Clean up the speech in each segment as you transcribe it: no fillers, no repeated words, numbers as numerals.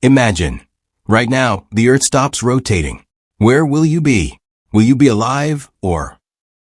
Imagine. Right now, the Earth stops rotating. Where will you be? Will you be alive or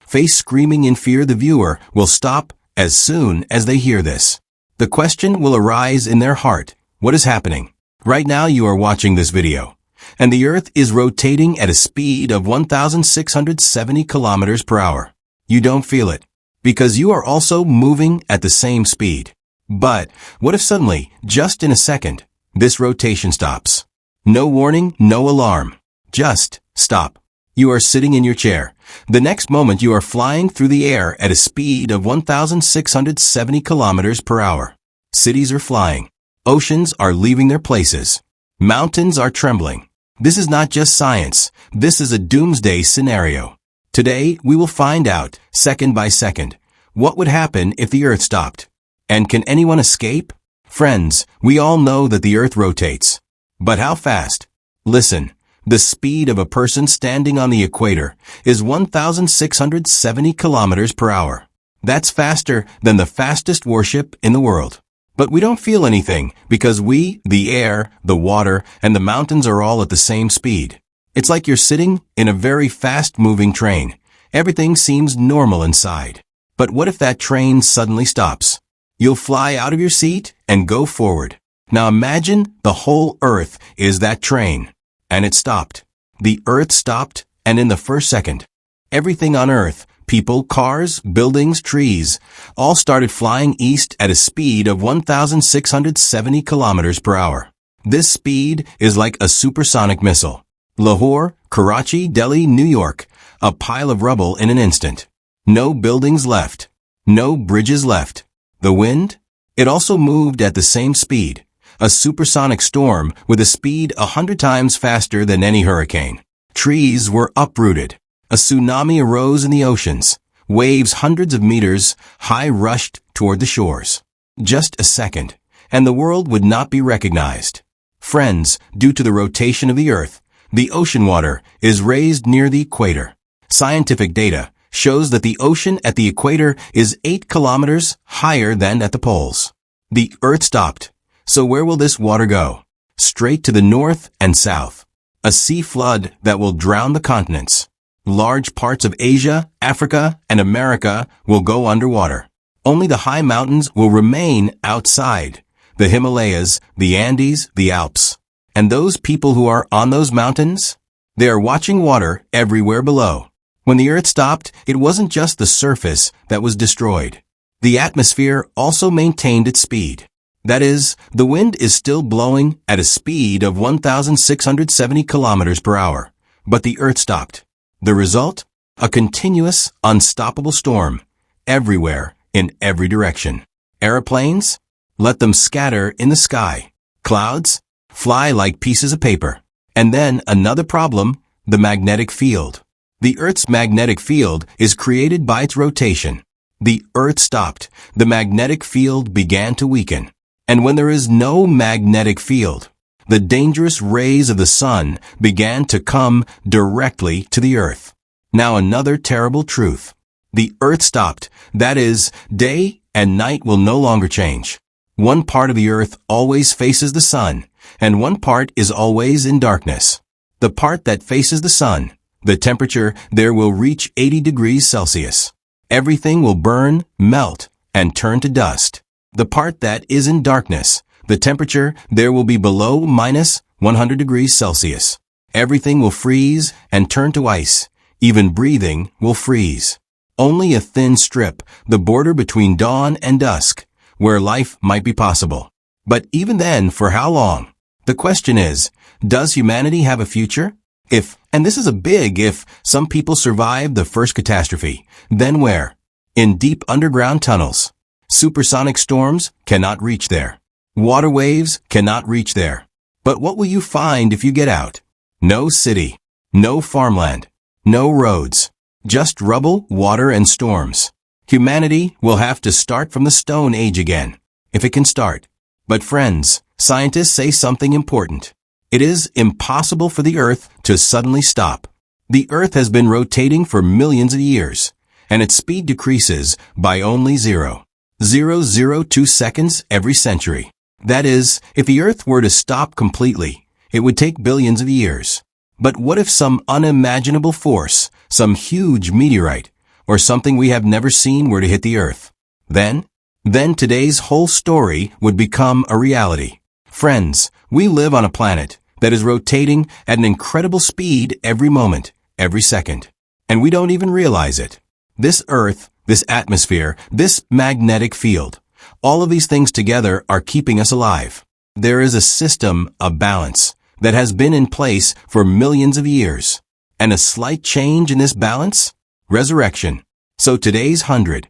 face screaming in fear? The viewer will stop as soon as they hear this. The question will arise in their heart. What is happening? Right now you are watching this video, and the Earth is rotating at a speed of 1,670 kilometers per hour. You don't feel it, because you are also moving at the same speed. But what if suddenly, just in a second, this rotation stops? No warning, no alarm. Just stop. You are sitting in your chair. The next moment you are flying through the air at a speed of 1,670 kilometers per hour. Cities are flying. Oceans are leaving their places. Mountains are trembling. This is not just science. This is a doomsday scenario. Today, we will find out, second by second, what would happen if the Earth stopped. And can anyone escape? Friends, we all know that the Earth rotates. But how fast? Listen, the speed of a person standing on the equator is 1,670 kilometers per hour. That's faster than the fastest warship in the world. But we don't feel anything because we, the air, the water, and the mountains are all at the same speed. It's like you're sitting in a very fast-moving train. Everything seems normal inside. But what if that train suddenly stops? You'll fly out of your seat and go forward. Now imagine the whole Earth is that train. And it stopped. The Earth stopped, and in the first second, everything on Earth, people, cars, buildings, trees, all started flying east at a speed of 1,670 kilometers per hour. This speed is like a supersonic missile. Lahore, Karachi, Delhi, New York, a pile of rubble in an instant. No buildings left. No bridges left. The wind? It also moved at the same speed. A supersonic storm with a speed 100 times faster than any hurricane. Trees were uprooted. A tsunami arose in the oceans. Waves hundreds of meters high rushed toward the shores. Just a second, and the world would not be recognized. Friends, due to the rotation of the Earth, the ocean water is raised near the equator. Scientific data shows that the ocean at the equator is 8 kilometers higher than at the poles. The Earth stopped. So where will this water go? Straight to the north and south. A sea flood that will drown the continents. Large parts of Asia, Africa, and America will go underwater. Only the high mountains will remain outside. The Himalayas, the Andes, the Alps. And those people who are on those mountains? They are watching water everywhere below. When the Earth stopped, it wasn't just the surface that was destroyed. The atmosphere also maintained its speed. That is, the wind is still blowing at a speed of 1,670 kilometers per hour. But the Earth stopped. The result? A continuous, unstoppable storm. Everywhere, in every direction. Airplanes? Let them scatter in the sky. Clouds? Fly like pieces of paper. And then another problem, the magnetic field. The Earth's magnetic field is created by its rotation. The Earth stopped. The magnetic field began to weaken. And when there is no magnetic field, the dangerous rays of the sun began to come directly to the Earth. Now another terrible truth. The Earth stopped. That is, day and night will no longer change. One part of the Earth always faces the sun, and one part is always in darkness. The part that faces the sun, the temperature there will reach 80 degrees Celsius. Everything will burn, melt, and turn to dust. The part that is in darkness, the temperature there will be below minus 100 degrees Celsius. Everything will freeze and turn to ice. Even breathing will freeze. Only a thin strip, the border between dawn and dusk, where life might be possible. But even then, for how long? The question is, does humanity have a future? If, and this is a big if, some people survive the first catastrophe, then where? In deep underground tunnels. Supersonic storms cannot reach there. Water waves cannot reach there. But what will you find if you get out? No city. No farmland. No roads. Just rubble, water, and storms. Humanity will have to start from the Stone Age again, if it can start. But friends, scientists say something important. It is impossible for the Earth to suddenly stop. The Earth has been rotating for millions of years, and its speed decreases by only 0.002 seconds every century. That is, if the Earth were to stop completely, it would take billions of years. But what if some unimaginable force, some huge meteorite, or something we have never seen were to hit the Earth? Then today's whole story would become a reality. Friends, we live on a planet that is rotating at an incredible speed every moment, every second. And we don't even realize it. This Earth, this atmosphere, this magnetic field, all of these things together are keeping us alive. There is a system, a balance, that has been in place for millions of years. And a slight change in this balance? Resurrection. So today's 100.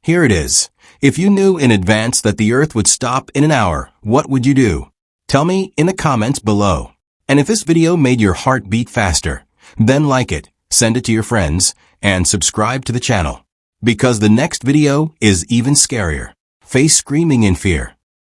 Here it is. If you knew in advance that the Earth would stop in an hour, what would you do? Tell me in the comments below. And if this video made your heart beat faster, then like it, send it to your friends, and subscribe to the channel. Because the next video is even scarier. Face screaming in fear.